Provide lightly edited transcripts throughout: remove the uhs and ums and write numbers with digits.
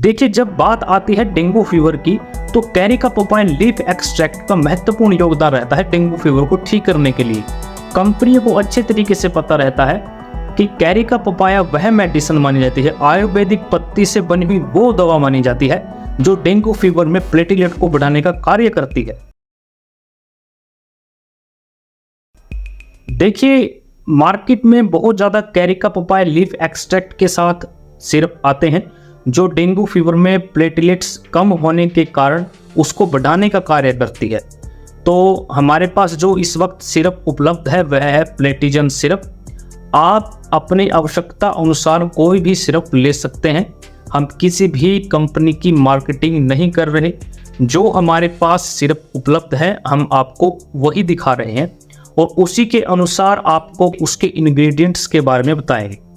देखिए, जब बात आती है डेंगू फीवर की, तो कैरिका पपाया लीफ एक्सट्रैक्ट का महत्वपूर्ण योगदान रहता है डेंगू फीवर को ठीक करने के लिए। कंपनियों को अच्छे तरीके से पता रहता है कि कैरिका पपाया वह मेडिसिन मानी जाती है, आयुर्वेदिक पत्ती से बनी हुई वो दवा मानी जाती है जो डेंगू फीवर में प्लेटलेट को बढ़ाने का कार्य करती है। देखिए, मार्केट में बहुत ज़्यादा कैरिका पपाया लीफ एक्सट्रैक्ट के साथ सिरप आते हैं जो डेंगू फीवर में प्लेटलेट्स कम होने के कारण उसको बढ़ाने का कार्य करती है। तो हमारे पास जो इस वक्त सिरप उपलब्ध है वह है प्लेटिजन सिरप। आप अपनी आवश्यकता अनुसार कोई भी सिरप ले सकते हैं। हम किसी भी कंपनी की मार्केटिंग नहीं कर रहे। जो हमारे पास सिरप उपलब्ध है हम आपको वही दिखा रहे हैं और उसी के अनुसार आपको उसके इंग्रेडिएंट्स के बारे में बताएंगे।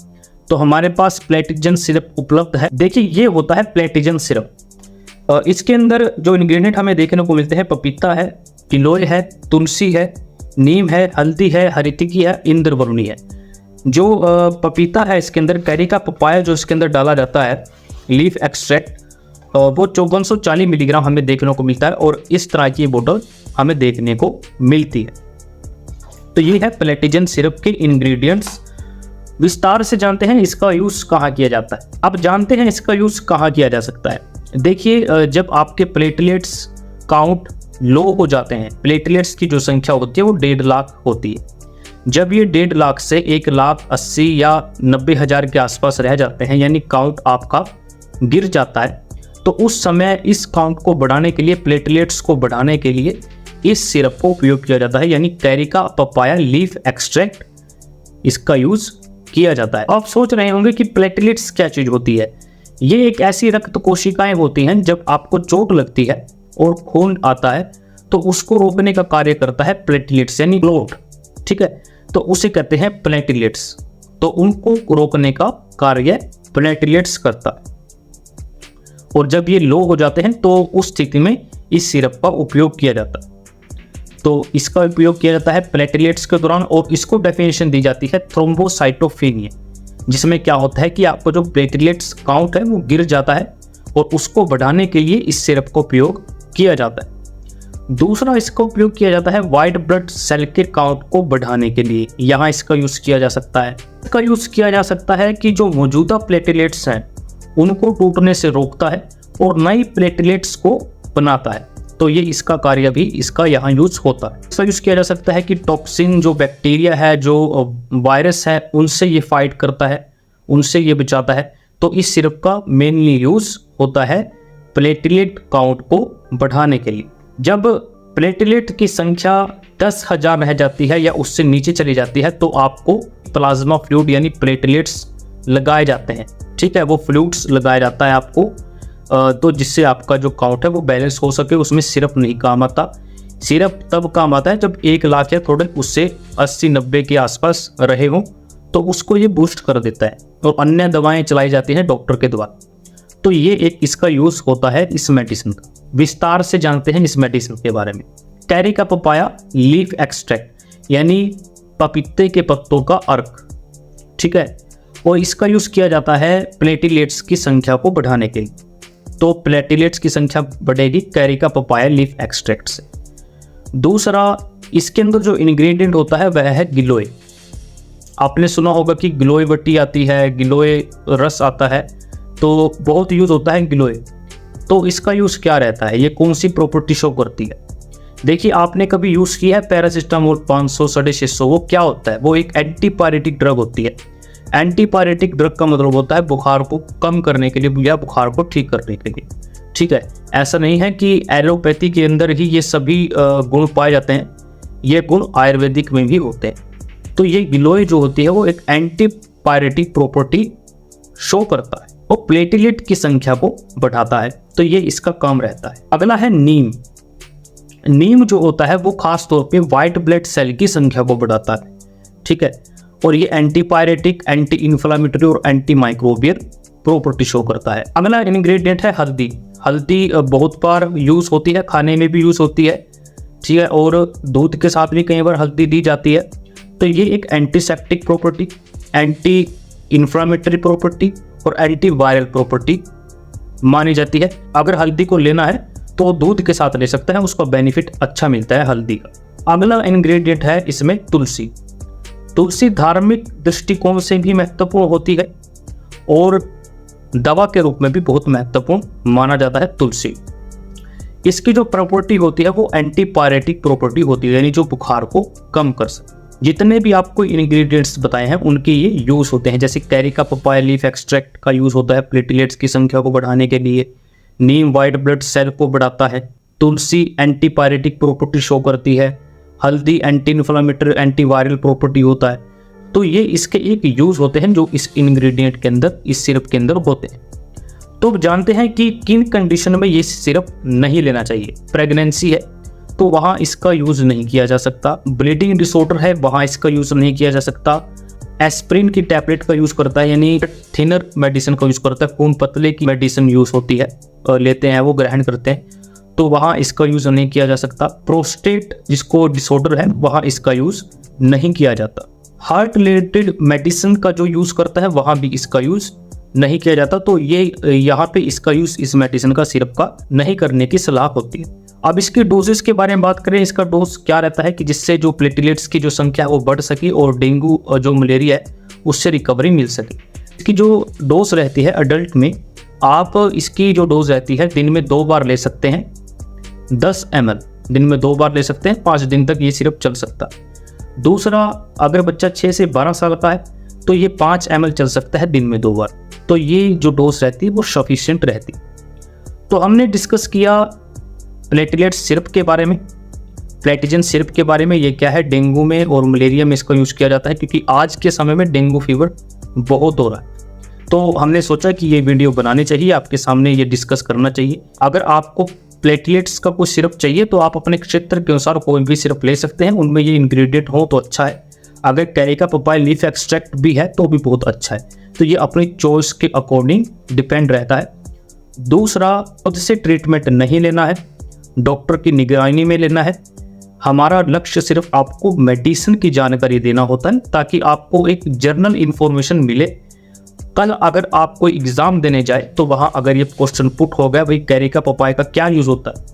तो हमारे पास प्लेटिजन सिरप उपलब्ध है। देखिए, ये होता है प्लेटिजन सिरप। इसके अंदर जो इंग्रेडिएंट हमें देखने को मिलते हैं, पपीता है, गिलोय है, तुलसी है, नीम है, हल्दी है, हरितिकी है, इंद्रवरुणी है। जो पपीता है इसके अंदर कैरिका पपाया जो इसके अंदर डाला जाता है लीफ एक्सट्रैक्ट, वो 5440 मिलीग्राम हमें देखने को मिलता है और इस तरह की बोतल हमें देखने को मिलती है। तो ये है प्लेटिजन सिरप के इंग्रेडिएंट्स। विस्तार से जानते हैं इसका यूज कहाँ किया जाता है। अब जानते हैं इसका यूज कहाँ किया जा सकता है। देखिए, जब आपके प्लेटलेट्स काउंट लो हो जाते हैं, प्लेटलेट्स की जो संख्या होती है वो 1.5 लाख होती है। जब ये 1.5 लाख से 1,80,000 या 90,000 के आसपास रह जाते हैं, यानी काउंट आपका गिर जाता है, तो उस समय इस काउंट को बढ़ाने के लिए, प्लेटलेट्स को बढ़ाने के लिए इस सिरप को उपयोग किया जाता है, यानी कैरिका पपाया लीफ एक्सट्रैक्ट, इसका यूज किया जाता है। आप सोच रहे होंगे कि प्लेटलेट्स क्या चीज होती है। ये एक ऐसी रक्त कोशिकाएं होती हैं, जब आपको चोट लगती है और खून आता है तो उसको रोकने का कार्य करता है प्लेटलेट्स, यानी क्लोट। ठीक है, तो उसे कहते हैं प्लेटलेट्स। तो उनको रोकने का कार्य प्लेटलेट्स करता है और जब ये लो हो जाते हैं तो उस स्थिति में इस सिरप का उपयोग किया जाता है। तो इसका उपयोग किया जाता है प्लेटलेट्स के दौरान और इसको डेफिनेशन दी जाती है थ्रोम्बोसाइटोपेनिया, जिसमें क्या होता है कि आपको जो प्लेटलेट्स काउंट है वो गिर जाता है और उसको बढ़ाने के लिए इस सिरप का उपयोग किया जाता है। दूसरा, इसका उपयोग किया जाता है वाइट ब्लड सेल के काउंट को बढ़ाने के लिए। यहाँ इसका यूज किया जा सकता है। इसका यूज किया जा सकता है कि जो मौजूदा प्लेटलेट्स हैं उनको टूटने से रोकता है और नई प्लेटलेट्स को बनाता है। तो ये इसका कार्य भी इसका यहाँ यूज होता है। इसका यूज किया जा सकता है कि टॉक्सिन, जो बैक्टीरिया है, जो वायरस है, उनसे ये फाइट करता है, उनसे ये बचाता है। तो इस सिरप का मेनली यूज होता है प्लेटलेट काउंट को बढ़ाने के लिए। जब प्लेटलेट की संख्या 10,000 रह जाती है या उससे नीचे चली जाती है तो आपको प्लाज्मा फ्लूइड यानी प्लेटलेट्स लगाए जाते हैं। ठीक है, वो फ्लूइड्स लगाया जाता है आपको, तो जिससे आपका जो काउंट है वो बैलेंस हो सके। उसमें सिरप नहीं काम आता। सिरप तब काम आता है जब 1 लाख या थोड़े उससे 80-90 के आसपास रहे हों, तो उसको ये बूस्ट कर देता है और अन्य दवाएं चलाई जाती हैं डॉक्टर के द्वारा। तो ये एक इसका यूज होता है इस मेडिसिन का। विस्तार से जानते हैं इस मेडिसिन के बारे में। कैरिका पपाया लीफ एक्सट्रैक्ट यानी पपीते के पत्तों का अर्क। ठीक है, और इसका यूज किया जाता है प्लेटलेट्स की संख्या को बढ़ाने के लिए। तो प्लेटलेट्स की संख्या बढ़ेगी कैरिका पपाया लीफ एक्सट्रैक्ट से। दूसरा, इसके अंदर जो इंग्रेडिएंट होता है वह है गिलोय। आपने सुना होगा कि गिलोय बट्टी आती है, गिलोय रस आता है, तो बहुत यूज होता है गिलोय। तो इसका यूज क्या रहता है, ये कौन सी प्रॉपर्टी शो करती है। देखिए, आपने कभी यूज किया है पैरासिटामोल 500, 650, वो क्या होता है, वो एक एंटीपायरेटिक ड्रग होती है। एंटीपायरेटिक ड्रग का मतलब होता है बुखार को कम करने के लिए या बुखार को ठीक करने के लिए। ठीक है, ऐसा नहीं है कि एलोपैथी के अंदर ही ये सभी गुण पाए जाते हैं, ये गुण आयुर्वेदिक में भी होते हैं। तो ये गिलोय जो होती है वो एक एंटीपायरेटिक प्रॉपर्टी शो करता है, वो प्लेटलेट की संख्या को बढ़ाता है। तो ये इसका काम रहता है। अगला है नीम। नीम जो होता है वो खास तौर पे व्हाइट ब्लड सेल की संख्या को बढ़ाता है। ठीक है, और ये एंटीपायरेटिक, एंटी इन्फ्लामेटरी और एंटी माइक्रोबियल प्रॉपर्टी शो करता है। अगला इंग्रेडिएंट है हल्दी। हल्दी बहुत बार यूज होती है, खाने में भी यूज होती है। ठीक है, और दूध के साथ भी कई बार हल्दी दी जाती है। तो ये एक antiseptic property, anti inflammatory property और एंटी वायरल प्रॉपर्टी मानी जाती है। अगर हल्दी को लेना है तो दूध के साथ ले सकते हैं, उसका बेनिफिट अच्छा मिलता है हल्दी का। अगला इंग्रेडिएंट है इसमें तुलसी। तुलसी धार्मिक दृष्टिकोण से भी महत्वपूर्ण होती है और दवा के रूप में भी बहुत महत्वपूर्ण माना जाता है तुलसी। इसकी जो प्रॉपर्टी होती है वो एंटीपायरेटिक प्रॉपर्टी होती है, यानी जो बुखार को कम कर सके। जितने भी आपको इंग्रेडिएंट्स बताए हैं उनके ये यूज होते हैं, जैसे कैरिका पपाया लीफ एक्सट्रैक्ट का यूज होता है प्लेटलेट्स की संख्या को बढ़ाने के लिए। नीम वाइट ब्लड सेल को बढ़ाता है। तुलसी एंटीपायरेटिक प्रॉपर्टी शो करती है। हल्दी एंटी इन्फ्लेमेटरी एंटीवायरल प्रॉपर्टी होता है। तो ये इसके एक यूज होते हैं जो इस इंग्रेडिएंट के अंदर, इस सिरप के अंदर होते हैं। तो अब जानते हैं कि किन कंडीशन में ये सिरप नहीं लेना चाहिए। प्रेगनेंसी है तो वहाँ इसका यूज नहीं किया जा सकता। ब्लीडिंग डिसऑर्डर है वहाँ इसका यूज नहीं किया जा सकता। एस्प्रिन की टैबलेट का यूज करता है, यानी थिनर मेडिसिन का यूज करता है, खून पतले की मेडिसिन यूज होती है और लेते हैं वो ग्रहण करते हैं, तो वहाँ इसका यूज नहीं किया जा सकता। प्रोस्टेट जिसको डिसऑर्डर है वहाँ इसका यूज नहीं किया जाता। हार्ट रिलेटेड मेडिसिन का जो यूज करता है वहाँ भी इसका यूज नहीं किया जाता। तो ये यहाँ पे इसका यूज इस मेडिसिन का सिरप का नहीं करने की सलाह होती है। अब इसके डोजेस के बारे में बात करें, इसका डोज क्या रहता है कि जिससे जो प्लेटलेट्स की जो संख्या है वो बढ़ सके और डेंगू और जो मलेरिया है उससे रिकवरी मिल सके। इसकी जो डोज रहती है अडल्ट में, आप इसकी जो डोज रहती है दिन में 2 बार ले सकते हैं। 10 ml दिन में 2 बार ले सकते हैं, 5 दिन तक ये सिरप चल सकता है। दूसरा, अगर बच्चा 6 से 12 साल का है तो ये 5 ml चल सकता है दिन में 2 बार। तो ये जो डोज रहती है वो सफिशिएंट रहती। तो हमने डिस्कस किया प्लेटलेट सिरप के बारे में, प्लेटिजन सिरप के बारे में। ये क्या है, डेंगू में और मलेरिया में इसका यूज़ किया जाता है, क्योंकि आज के समय में डेंगू फीवर बहुत हो रहा है। तो हमने सोचा कि ये वीडियो बनानी चाहिए, आपके सामने ये डिस्कस करना चाहिए। अगर आपको प्लेटलेट्स का कोई सिरप चाहिए तो आप अपने क्षेत्र के अनुसार कोई भी सिरप ले सकते हैं, उनमें ये इंग्रेडिएंट हो तो अच्छा है। अगर कैरिका पपाया लीफ एक्सट्रैक्ट भी है तो भी बहुत अच्छा है। तो ये अपनी चॉइस के अकॉर्डिंग डिपेंड रहता है। दूसरा, खुद से ट्रीटमेंट नहीं लेना है, डॉक्टर की निगरानी में लेना है। हमारा लक्ष्य सिर्फ आपको मेडिसिन की जानकारी देना होता है ताकि आपको एक जर्नल इंफॉर्मेशन मिले। कल अगर आप कोई एग्जाम देने जाए तो वहाँ अगर ये क्वेश्चन पुट हो गया भाई कैरिका पपाया का क्या यूज होता है,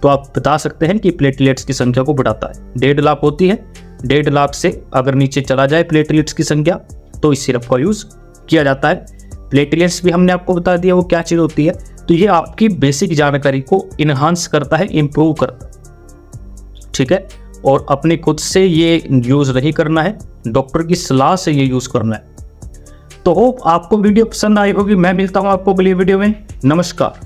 तो आप बता सकते हैं कि प्लेटलेट्स की संख्या को बढ़ाता है। 1.5 लाख होती है, 1.5 लाख से अगर नीचे चला जाए प्लेटलेट्स की संख्या तो इस सिरप का यूज किया जाता है। प्लेटलेट्स भी हमने आपको बता दिया वो क्या चीज़ होती है। तो ये आपकी बेसिक जानकारी को इन्हांस करता है, इम्प्रूव करता है, ठीक है। और अपने खुद से ये यूज़ नहीं करना है, डॉक्टर की सलाह से ये यूज़ करना है। तो होप आपको वीडियो पसंद आई होगी। मैं मिलता हूँ आपको अगली वीडियो में। नमस्कार।